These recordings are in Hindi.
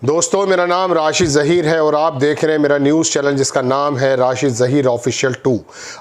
दोस्तों, मेरा नाम राशिद ज़हीर है और आप देख रहे हैं मेरा न्यूज़ चैनल जिसका नाम है राशिद ज़हीर ऑफिशियल 2।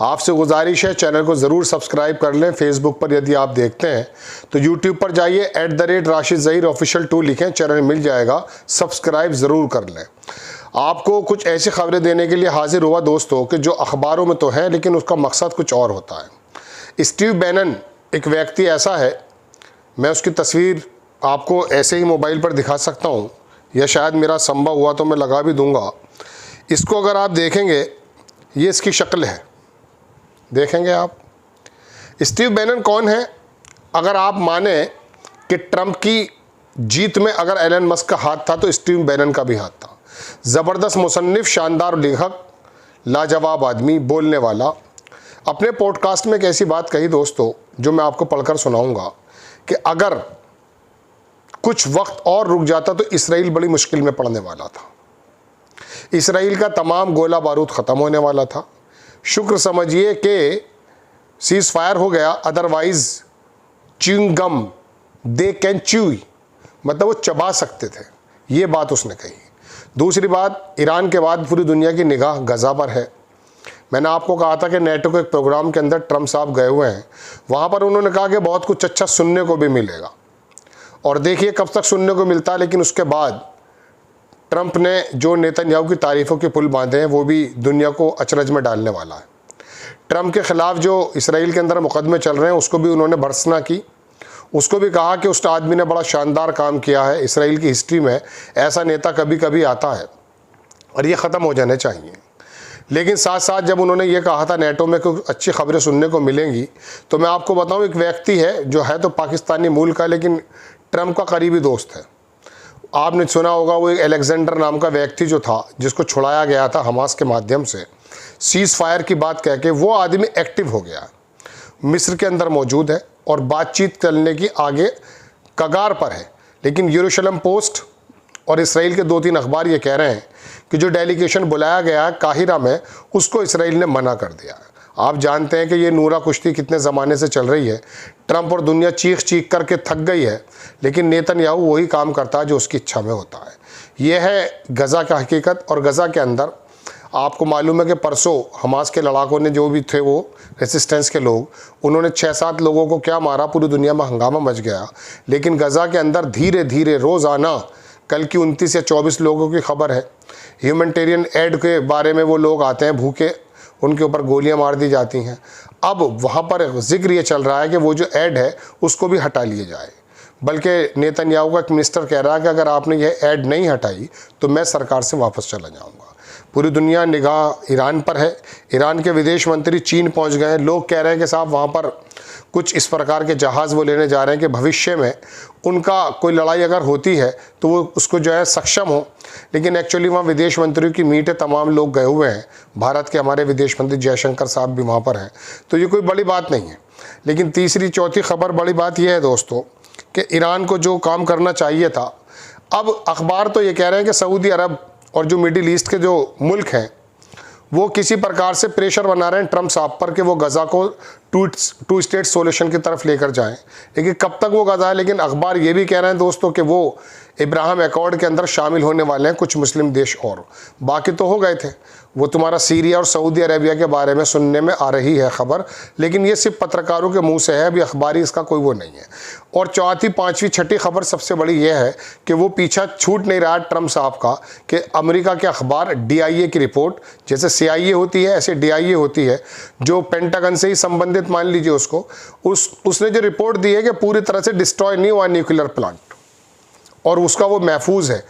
आपसे गुजारिश है चैनल को ज़रूर सब्सक्राइब कर लें। फेसबुक पर यदि आप देखते हैं तो यूट्यूब पर जाइए @राशिद ज़हीर ऑफिशियल 2 लिखें, चैनल मिल जाएगा, सब्सक्राइब ज़रूर कर लें। आपको कुछ ऐसी खबरें देने के लिए हाजिर हुआ दोस्तों कि जो अखबारों में तो है लेकिन उसका मकसद कुछ और होता है। स्टीव बैनन एक व्यक्ति ऐसा है, मैं उसकी तस्वीर आपको ऐसे ही मोबाइल पर दिखा सकता हूँ या शायद मेरा संभव हुआ तो मैं लगा भी दूंगा। इसको अगर आप देखेंगे, ये इसकी शक्ल है, देखेंगे आप। स्टीव बैनन कौन है? अगर आप माने कि ट्रंप की जीत में अगर एलन मस्क का हाथ था तो स्टीव बैनन का भी हाथ था। ज़बरदस्त मुसन्निफ, शानदार लेखक, लाजवाब आदमी, बोलने वाला। अपने पॉडकास्ट में एक ऐसी बात कही दोस्तों जो मैं आपको पढ़कर सुनाऊंगा कि अगर कुछ वक्त और रुक जाता तो इसराइल बड़ी मुश्किल में पड़ने वाला था। इसराइल का तमाम गोला बारूद ख़त्म होने वाला था। शुक्र समझिए कि सीज़ फायर हो गया, otherwise chewing gum they can chew, मतलब वो चबा सकते थे। ये बात उसने कही। दूसरी बात, ईरान के बाद पूरी दुनिया की निगाह गज़ा पर है। मैंने आपको कहा था कि नेटो के एक प्रोग्राम के अंदर ट्रंप साहब गए हुए हैं, वहाँ पर उन्होंने कहा कि बहुत कुछ अच्छा सुनने को भी मिलेगा। और देखिए कब तक सुनने को मिलता है, लेकिन उसके बाद ट्रंप ने जो नेतन्याहू की तारीफ़ों के पुल बांधे हैं वो भी दुनिया को अचरज में डालने वाला है। ट्रंप के ख़िलाफ़ जो इसराइल के अंदर मुकदमे चल रहे हैं उसको भी उन्होंने भर्त्सना की। उसको भी कहा कि उस आदमी ने बड़ा शानदार काम किया है, इसराइल की हिस्ट्री में ऐसा नेता कभी कभी आता है और ये ख़त्म हो जाने चाहिए। लेकिन साथ साथ जब उन्होंने ये कहा था नेटो में कुछ अच्छी खबरें सुनने को मिलेंगी, तो मैं आपको बताऊं, एक व्यक्ति है जो है तो पाकिस्तानी मूल का लेकिन ट्रंप का करीबी दोस्त है। आपने सुना होगा वो एक अलेक्जेंडर नाम का व्यक्ति जो था, जिसको छुड़ाया गया था हमास के माध्यम से, सीज़ फायर की बात कह के, वो आदमी एक्टिव हो गया, मिस्र के अंदर मौजूद है और बातचीत करने की आगे कगार पर है। लेकिन यरूशलेम पोस्ट और इसराइल के 2-3 अखबार ये कह रहे हैं कि जो डेलीगेशन बुलाया गया है काहिरा में, उसको इसराइल ने मना कर दिया है। आप जानते हैं कि ये नूरा कुश्ती कितने ज़माने से चल रही है। ट्रंप और दुनिया चीख चीख करके थक गई है, लेकिन नेतन्याहू वही काम करता है जो उसकी इच्छा में होता है। ये है गज़ा का हकीकत। और गज़ा के अंदर आपको मालूम है कि परसों हमास के लड़ाकों ने, जो भी थे वो रेसिस्टेंस के लोग, उन्होंने 6-7 लोगों को क्या मारा, पूरी दुनिया में हंगामा मच गया। लेकिन गज़ा के अंदर धीरे धीरे रोज़ाना, कल की 29 या 24 लोगों की खबर है, ह्यूमैनिटेरियन एड के बारे में वो लोग आते हैं भूखे, उनके ऊपर गोलियां मार दी जाती हैं। अब वहाँ पर जिक्र ये चल रहा है कि वो जो ऐड है उसको भी हटा लिए जाए। बल्कि नेतन्याहू का एक मिनिस्टर कह रहा है कि अगर आपने ये ऐड नहीं हटाई तो मैं सरकार से वापस चला जाऊँगा। पूरी दुनिया निगाह ईरान पर है। ईरान के विदेश मंत्री चीन पहुँच गए हैं। लोग कह रहे हैं कि साहब वहाँ पर कुछ इस प्रकार के जहाज़ वो लेने जा रहे हैं कि भविष्य में उनका कोई लड़ाई अगर होती है तो वो उसको जो है सक्षम हो। लेकिन एक्चुअली वहाँ विदेश मंत्रियों की मीट है, तमाम लोग गए हुए हैं। भारत के हमारे विदेश मंत्री जयशंकर साहब भी वहाँ पर हैं, तो ये कोई बड़ी बात नहीं है। लेकिन तीसरी चौथी खबर बड़ी बात यह है दोस्तों कि ईरान को जो काम करना चाहिए था, अब अखबार तो ये कह रहे हैं कि सऊदी अरब और जो मिडिल ईस्ट के जो मुल्क हैं वो किसी प्रकार से प्रेशर बना रहे हैं ट्रंप साहब पर कि वो गज़ा को टू स्टेट सॉल्यूशन की तरफ लेकर जाएं। लेकिन कब तक वो गज़ा है? लेकिन अखबार ये भी कह रहे हैं दोस्तों कि वो इब्राहिम अकॉर्ड के अंदर शामिल होने वाले हैं कुछ मुस्लिम देश, और बाकी तो हो गए थे। वो तुम्हारा सीरिया और सऊदी अरेबिया के बारे में सुनने में आ रही है खबर, लेकिन ये सिर्फ पत्रकारों के मुंह से है, अभी अखबारी इसका कोई वो नहीं है। और चौथी, पाँचवीं, छठी खबर सबसे बड़ी ये है कि वो पीछा छूट नहीं रहा ट्रंप साहब का कि अमेरिका के अखबार DIA की रिपोर्ट, जैसे CIA होती है ऐसे DIA होती है, जो पेंटागन से ही संबंधित मान लीजिए उसको, उसने जो रिपोर्ट दी है कि पूरी तरह से डिस्ट्रॉय नहीं हुआ न्यूक्लियर प्लांट और उसका वो महफूज है।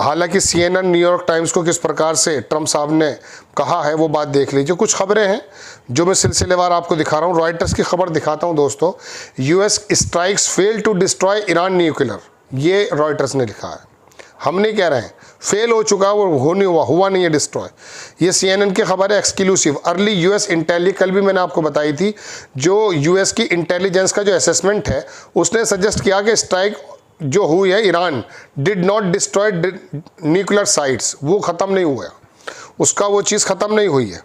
हालांकि CNN, न्यूयॉर्क टाइम्स को किस प्रकार से ट्रंप साहब ने कहा है वो बात देख लीजिए। कुछ खबरें हैं जो मैं सिलसिलेवार आपको दिखा रहा हूँ। रॉयटर्स की खबर दिखाता हूँ दोस्तों। US strikes fail to destroy Iran nuclear, ये रॉयटर्स ने लिखा है। हम नहीं कह रहे हैं, फेल हो चुका है, वो हो नहीं हुआ नहीं है डिस्ट्रॉय। ये CNN की खबर है, एक्सक्लूसिव। अर्ली US इंटेली, कल भी मैंने आपको बताई थी, जो US की इंटेलिजेंस का जो असेसमेंट है उसने सजेस्ट किया कि स्ट्राइक जो हुई है Iran did not destroy nuclear sites, वो ख़त्म नहीं हुआ, उसका वो चीज़ ख़त्म नहीं हुई है।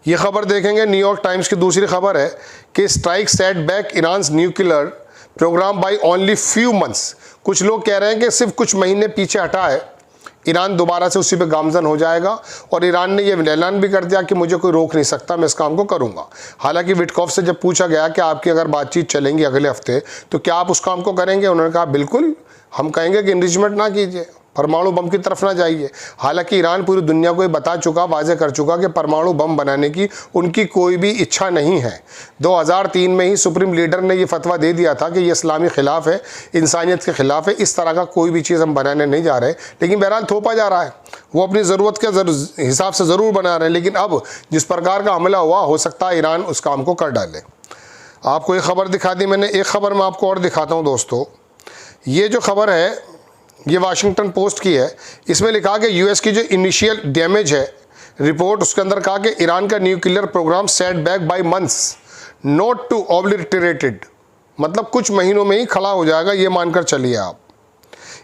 ये खबर देखेंगे, न्यूयॉर्क टाइम्स की दूसरी खबर है कि strike set back Iran's nuclear programme by only few months, कुछ लोग कह रहे हैं कि सिर्फ कुछ महीने पीछे हटा है, ईरान दोबारा से उसी पे गामजन हो जाएगा और ईरान ने ये ऐलान भी कर दिया कि मुझे कोई रोक नहीं सकता, मैं इस काम को करूंगा। हालांकि विटकॉफ से जब पूछा गया कि आपकी अगर बातचीत चलेंगी अगले हफ्ते तो क्या आप उस काम को करेंगे, उन्होंने कहा बिल्कुल, हम कहेंगे कि इन्रिचमेंट ना कीजिए, परमाणु बम की तरफ ना जाइए। हालांकि ईरान पूरी दुनिया को ये बता चुका, वाजे कर चुका कि परमाणु बम बनाने की उनकी कोई भी इच्छा नहीं है। 2003 में ही सुप्रीम लीडर ने ये फतवा दे दिया था कि ये इस्लामी खिलाफ है, इंसानियत के खिलाफ है, इस तरह का कोई भी चीज़ हम बनाने नहीं जा रहे। लेकिन बहरहाल थोपा जा रहा है, वो अपनी ज़रूरत के हिसाब से ज़रूर बना रहे हैं। लेकिन अब जिस प्रकार का हमला हुआ, हो सकता है ईरान उस काम को कर डाले। आपको एक खबर दिखा दी मैंने, एक खबर मैं आपको और दिखाता हूँ दोस्तों। ये जो खबर है ये वाशिंगटन पोस्ट की है। इसमें लिखा कि यूएस की जो इनिशियल डैमेज है रिपोर्ट, उसके अंदर कहा कि ईरान का nuclear program set back by months not to obliterated, मतलब कुछ महीनों में ही खड़ा हो जाएगा, ये मानकर चलिए आप।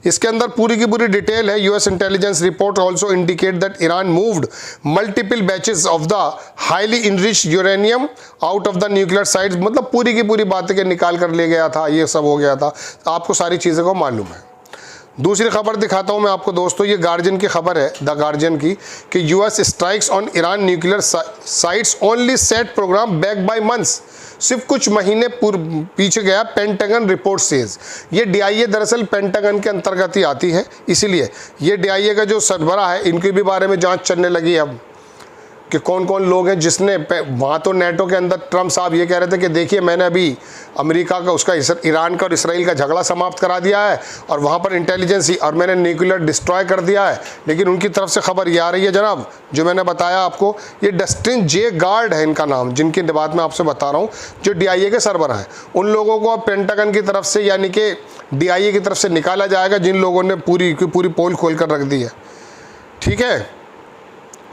इसके अंदर पूरी की पूरी डिटेल है। US intelligence report also indicate that Iran moved multiple batches of the highly enriched uranium out of the nuclear sites, मतलब पूरी की पूरी बातें के निकाल कर ले गया था, ये सब हो गया था। आपको सारी चीज़ों को मालूम है। दूसरी खबर दिखाता हूं मैं आपको दोस्तों, ये गार्जियन की खबर है, द गार्जियन की, कि US strikes on Iran nuclear sites only set program back by months, सिर्फ कुछ महीने पीछे गया। पेंटागन रिपोर्ट सेज, ये डीआईए दरअसल पेंटागन के अंतर्गत ही आती है, इसीलिए ये डीआईए का जो सरबराह है, इनके भी बारे में जांच चलने लगी है अब कि कौन कौन लोग हैं जिसने, वहाँ तो नेटो के अंदर ट्रम्प साहब ये कह रहे थे कि देखिए मैंने अभी अमेरिका का उसका ईरान का और इसराइल का झगड़ा समाप्त करा दिया है और वहाँ पर इंटेलिजेंस ही, और मैंने न्यूक्लियर डिस्ट्रॉय कर दिया है। लेकिन उनकी तरफ से खबर ये आ रही है जनाब, जो मैंने बताया आपको, ये डस्टिन जे गार्ड है इनका नाम, जिनकी बात मैं आपसे बता रहा हूँ, जो डीआईए के सरबराह हैं। उन लोगों को अब पेंटागन की तरफ से यानी कि डीआईए की तरफ से निकाला जाएगा, जिन लोगों ने पूरी की पूरी पोल खोल कर रख दी है। ठीक है,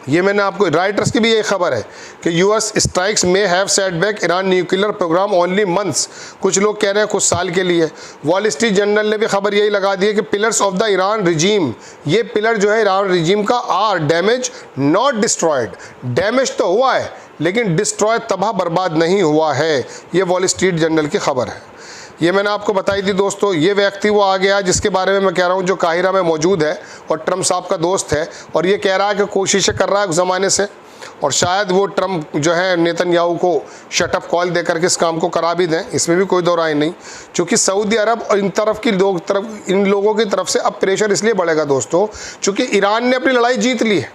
ये मैंने आपको, राइटर्स की भी ये खबर है कि US strikes may have set back Iran nuclear program only months, कुछ लोग कह रहे हैं कुछ साल के लिए। वॉल स्ट्रीट जर्नल ने भी खबर यही लगा दी है कि pillars of the Iran regime, ये पिलर जो है ईरान रिजीम का, are damage not destroyed, damage तो हुआ है लेकिन डिस्ट्रॉय, तबाह बर्बाद नहीं हुआ है। ये वॉल स्ट्रीट जर्नल की खबर है। ये मैंने आपको बताई थी दोस्तों। ये व्यक्ति वो आ गया जिसके बारे में मैं कह रहा हूँ, जो काहिरा में मौजूद है और ट्रम्प साहब का दोस्त है, और ये कह रहा है कि कोशिशें कर रहा है उस ज़माने से, और शायद वो ट्रम्प जो है नेतन्याहू को शटअप कॉल दे करके इस काम को करा भी दें, इसमें भी कोई दो राय नहीं। क्योंकि सऊदी अरब और इन लोगों की तरफ से अब प्रेशर इसलिए बढ़ेगा दोस्तों, चूँकि ईरान ने अपनी लड़ाई जीत ली है।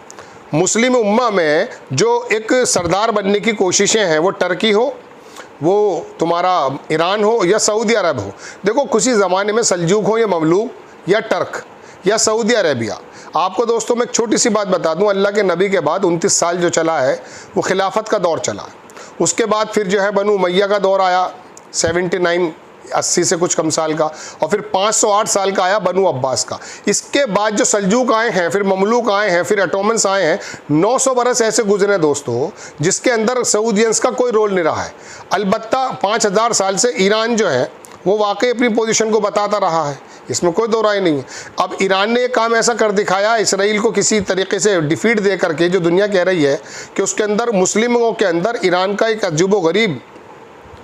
मुस्लिम उम्मा में जो एक सरदार बनने की कोशिशें हैं, वो टर्की हो, वो तुम्हारा ईरान हो या सऊदी अरब हो। देखो किसी ज़माने में सल्जूक हो या ममलूक या टर्क या सऊदी अरेबिया। आपको दोस्तों मैं एक छोटी सी बात बता दूं, अल्लाह के नबी के बाद 29 साल जो चला है वो खिलाफत का दौर चला। उसके बाद फिर जो है बनु उमैया का दौर आया, 80 से कुछ कम साल का, और फिर 508 साल का आया बनु अब्बास का। इसके बाद जो सल्जूक आए हैं, फिर ममलूक आए हैं, फिर अटोमन्स आए हैं। 900 बरस ऐसे गुजरे दोस्तों जिसके अंदर सऊदियंस का कोई रोल नहीं रहा है। अलबत्ता 5000 साल से ईरान जो है वो वाकई अपनी पोजीशन को बताता रहा है, इसमें कोई दो राय नहीं है। अब ईरान ने एक काम ऐसा कर दिखाया, इसराइल को किसी तरीके से डिफीट दे करके, जो दुनिया कह रही है कि उसके अंदर मुस्लिमों के अंदर ईरान का एक अजूबो गरीब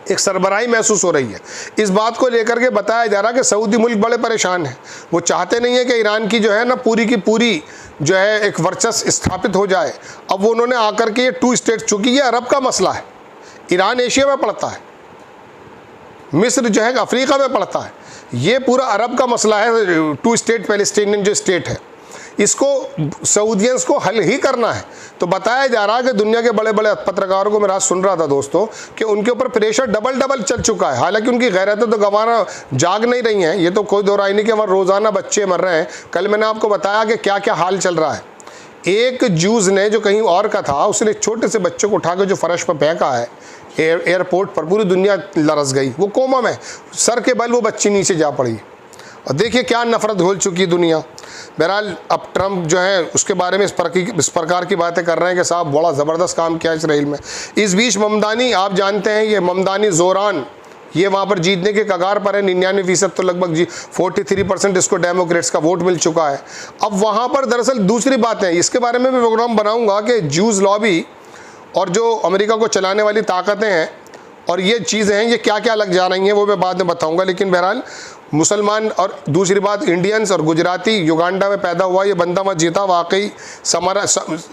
एक सरबराही महसूस हो रही है। इस बात को लेकर के बताया जा रहा है कि सऊदी मुल्क बड़े परेशान हैं, वो चाहते नहीं है कि ईरान की जो है ना पूरी की पूरी जो है एक वर्चस्व स्थापित हो जाए। अब वो उन्होंने आकर के ये 2 स्टेट, चूँकि ये अरब का मसला है, ईरान एशिया में पड़ता है, मिस्र जो है अफ्रीका में पड़ता है, ये पूरा अरब का मसला है। 2 स्टेट पैलेस्टीनियन जो स्टेट है, इसको सऊदियंस को हल ही करना है। तो बताया जा रहा है कि दुनिया के बड़े बड़े पत्रकारों को मैं आज सुन रहा था दोस्तों कि उनके ऊपर प्रेशर डबल चल चुका है। हालांकि उनकी गैरतें तो गंवाना जाग नहीं रही हैं, ये तो कोई दो राय नहीं कि वहाँ रोज़ाना बच्चे मर रहे हैं। कल मैंने आपको बताया कि क्या क्या हाल चल रहा है। एक जूस ने जो कहीं और का था, उसने छोटे से बच्चे को उठा के जो फर्श पर फेंका है एयरपोर्ट पर, पूरी दुनिया लरस गई। वो कोमा में, सर के बल वो बच्ची नीचे जा पड़ी। और देखिए क्या नफरत घोल चुकी है दुनिया। बहरहाल अब ट्रम्प जो है उसके बारे में इस प्रकार की बातें कर रहे हैं कि साहब बड़ा ज़बरदस्त काम किया इसराइल में। इस बीच ममदानी, आप जानते हैं ये ममदानी ज़ोरान, ये वहाँ पर जीतने के कगार पर है। 99% तो लगभग 43% इसको डेमोक्रेट्स का वोट मिल चुका है। अब वहाँ पर दरअसल दूसरी बात है, इसके बारे में मैं प्रोग्राम बनाऊँगा कि जूस लॉबी और जो अमेरिका को चलाने वाली ताकतें हैं और ये चीज़ें हैं, ये क्या क्या लग जा रही हैं, वो मैं बाद में बताऊंगा। लेकिन बहरहाल मुसलमान और दूसरी बात इंडियंस और गुजराती, युगांडा में पैदा हुआ ये बंदा वहाँ जीता, वाकई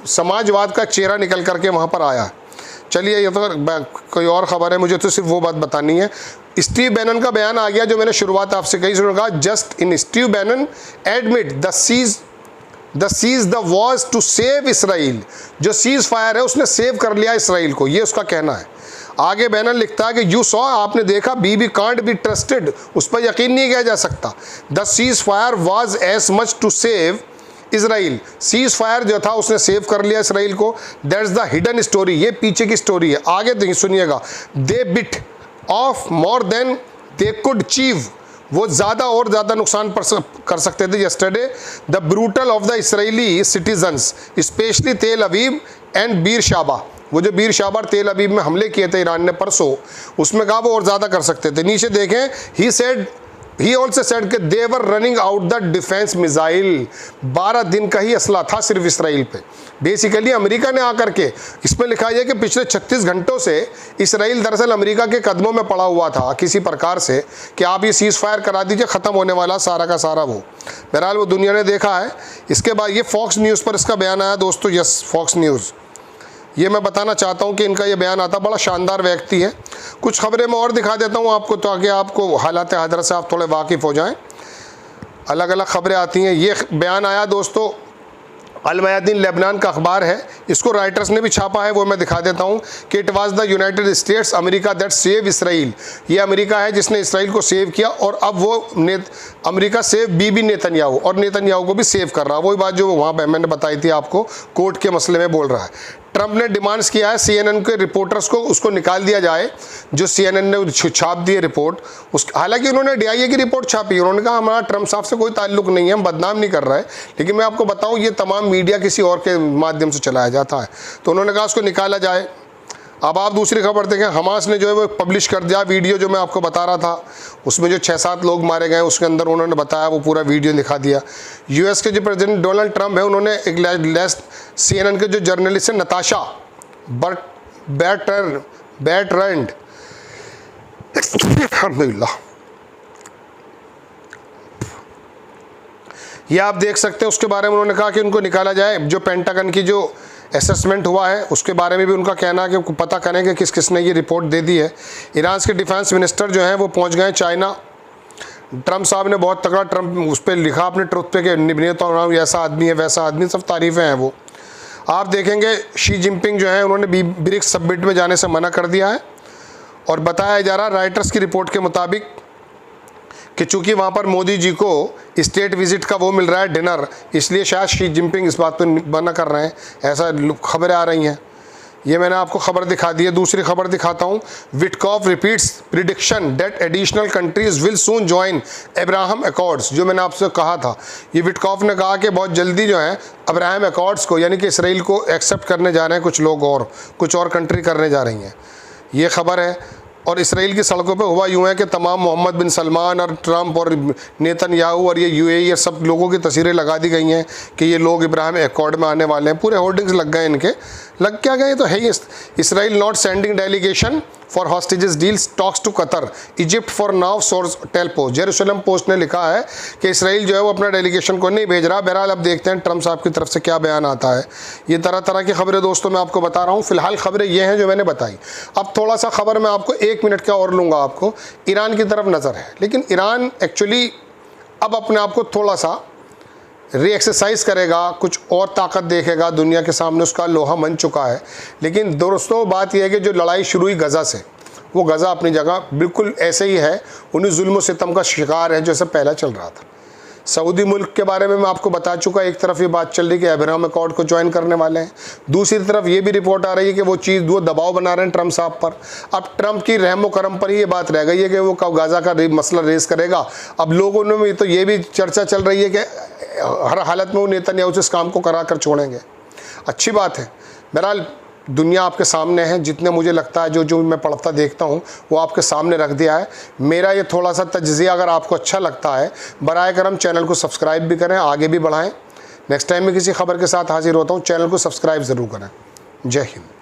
समाजवाद का चेहरा निकल करके वहाँ पर आया। चलिए ये तो कोई और ख़बर है, मुझे तो सिर्फ वो बात बतानी है। स्टीव बैनन का बयान आ गया जो मैंने शुरुआत आपसे कही, कहा just in Steve Bannon admit the cease the was to save Israel. जो सीज फायर है उसने सेव कर लिया इसराइल को, ये उसका कहना है। आगे बैनन लिखता है कि यू सॉ, आपने देखा, बीबी कांट बी ट्रस्टेड, उस पर यकीन नहीं किया जा सकता। The ceasefire was as much to save Israel, ceasefire जो था उसने सेव कर लिया इसराइल को। दैट्स द हिडन स्टोरी, ये पीछे की स्टोरी है। आगे देखिए सुनिएगा, they bit off more than they could achieve, वो ज़्यादा और ज़्यादा नुकसान कर सकते थे। Yesterday the brutal of the Israeli citizens specially Tel Aviv and बीर शाबा, वो जो बीर शाबा तेल अवीव में हमले किए थे ईरान ने परसों, उसमें कहा वो और ज़्यादा कर सकते थे। नीचे देखें, ही ऑल्सो सेड कि they were running out the defence missile, 12 दिन का ही असला था सिर्फ इसराइल पे। बेसिकली अमेरिका ने आकर के, इसमें लिखा है कि पिछले 36 घंटों से इसराइल दरअसल अमेरिका के कदमों में पड़ा हुआ था किसी प्रकार से कि आप ये सीज़ फायर करा दीजिए, ख़त्म होने वाला सारा का सारा। वो बहरहाल वो दुनिया ने देखा है। इसके बाद ये फॉक्स न्यूज़ पर इसका बयान आया दोस्तों, यस फॉक्स न्यूज़, ये मैं बताना चाहता हूँ कि इनका ये बयान आता, बड़ा शानदार व्यक्ति है। कुछ खबरें मैं और दिखा देता हूँ आपको ताकि आपको हालात हादरा से आप थोड़े वाकिफ़ हो जाएं। अलग अलग खबरें आती हैं। ये बयान आया दोस्तों, अल मयादीन लेबनान का अखबार है, इसको राइटर्स ने भी छापा है, वो मैं दिखा देता हूँ कि it was the United states America that save Israel, ये अमेरिका है जिसने इसराइल को सेव किया, और अब वो अमेरिका सेव बीबी नेतन्याहू, और नेतन्याहू को भी सेव कर रहा है। वही बात जो वहाँ मैंने बताई थी आपको, कोर्ट के मसले में बोल रहा है। ट्रंप ने डिमांड्स किया है CNN के रिपोर्टर्स को उसको निकाल दिया जाए, जो CNN ने छाप दी है रिपोर्ट। हालांकि उन्होंने DIA की रिपोर्ट छापी, उन्होंने कहा हमारा ट्रंप साहब से कोई ताल्लुक नहीं है, हम बदनाम नहीं कर रहे हैं, लेकिन मैं आपको बताऊं ये तमाम मीडिया किसी और के माध्यम से चलाया जाता है, तो उन्होंने कहा उसको निकाला जाए। अब आप दूसरी खबर देखें, हमास ने जो है वो पब्लिश कर दिया वीडियो जो मैं आपको बता रहा था, उसमें जो 6-7 लोग मारे गए उसके अंदर उन्होंने बताया, वो पूरा वीडियो दिखा दिया। US के जो प्रेसिडेंट डोनाल्ड ट्रंप है, उन्होंने एक लेस्ट CNN के जो जर्नलिस्ट है नताशा बैटरैंड, अल्हम्दुलिल्लाह, ये आप देख सकते हैं, उसके बारे में उन्होंने कहा कि उनको निकाला जाए। जो पेंटागन की जो असेसमेंट हुआ है उसके बारे में भी उनका कहना है कि पता करें कि किस किसने ये रिपोर्ट दे दी है। ईरान के डिफेंस मिनिस्टर जो हैं वो पहुंच गए चाइना। ट्रंप साहब ने बहुत तगड़ा ट्रंप उस पर लिखा अपने ट्रुथ पे कि निबनेता ऐसा आदमी है वैसा आदमी, सब तारीफ़ें हैं वो। आप देखेंगे शी जिनपिंग जो है उन्होंने ब्रिक्स समिट में जाने से मना कर दिया है, और बताया जा रहा राइटर्स की रिपोर्ट के मुताबिक कि चूंकि वहाँ पर मोदी जी को स्टेट विजिट का वो मिल रहा है डिनर, इसलिए शायद शी जिनपिंग इस बात पर मना कर रहे हैं, ऐसा खबरें आ रही हैं। ये मैंने आपको खबर दिखा दी है। दूसरी खबर दिखाता हूँ, Witkoff repeats prediction that additional countries will soon join Abraham accords, जो मैंने आपसे कहा था। ये विटकॉफ ने कहा कि बहुत जल्दी जो है अब्राहम अकॉर्ड्स को, यानी कि इसराइल को एक्सेप्ट करने जा रहे हैं कुछ लोग, और कुछ और कंट्री करने जा रही हैं, ये खबर है। और इसराइल की सड़कों पे हुआ यूँ है कि तमाम मोहम्मद बिन सलमान और ट्रंप और नेतन्याहू और ये UAE ये सब लोगों की तस्वीरें लगा दी गई हैं कि ये लोग इब्राहिम अकॉर्ड में आने वाले हैं। पूरे होर्डिंग्स लग गए इनके, लग क्या गए तो है ही। Israel not sending delegation for hostages deals talks to Qatar, Egypt for now, source tell post. Jerusalem Post ने लिखा है कि इसराइल जो है वो अपना डेलीगेशन को नहीं भेज रहा। बहरहाल अब देखते हैं ट्रंप साहब की तरफ से क्या बयान आता है। ये तरह तरह की खबरें दोस्तों मैं आपको बता रहा हूँ। फिलहाल खबरें ये हैं जो मैंने बताई। अब थोड़ा सा खबर मैं आपको 1 मिनट का और लूँगा आपको। ईरान की तरफ नज़र है, लेकिन ईरान एक्चुअली अब अपने आप को थोड़ा सा री-एक्सरसाइज करेगा, कुछ और ताकत देखेगा दुनिया के सामने, उसका लोहा मन चुका है। लेकिन दोस्तों बात यह है कि जो लड़ाई शुरू हुई गज़ा से, वो गज़ा अपनी जगह बिल्कुल ऐसे ही है, उन्हीं जुल्म सितम का शिकार है जैसे पहला चल रहा था। सऊदी मुल्क के बारे में मैं आपको बता चुका, एक तरफ ये बात चल रही कि अब्राहम अकॉर्ड को ज्वाइन करने वाले हैं, दूसरी तरफ ये भी रिपोर्ट आ रही है कि वो दबाव बना रहे हैं ट्रंप साहब पर। अब ट्रंप की रहमो करम पर ही ये बात रह गई है कि वो कब गाज़ा का मसला रेस करेगा। अब लोगों में तो ये भी चर्चा चल रही है कि हर हालत में वो नेतन्याहू से इस काम को करा कर छोड़ेंगे। अच्छी बात है। बहरहाल दुनिया आपके सामने है, जितने मुझे लगता है जो मैं पढ़ता देखता हूँ वो आपके सामने रख दिया है। मेरा ये थोड़ा सा तज्ज़िया अगर आपको अच्छा लगता है, बराए करम चैनल को सब्सक्राइब भी करें, आगे भी बढ़ाएं। नेक्स्ट टाइम मैं किसी खबर के साथ हाजिर होता हूँ, चैनल को सब्सक्राइब ज़रूर करें। जय हिंद।